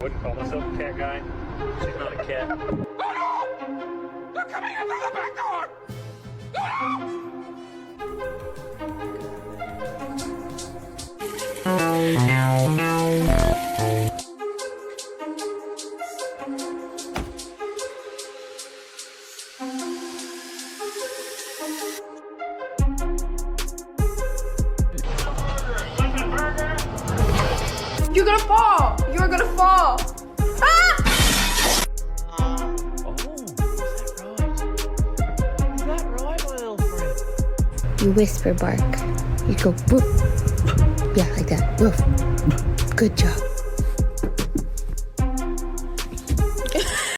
wouldn't call myself a cat guy. She's not a cat. Oh no! They're coming in through the back door! You're gonna fall! You're gonna fall! Ah! Is that right, my little friend? You whisper bark. You go woof. Yeah, like that. Woof. Good job.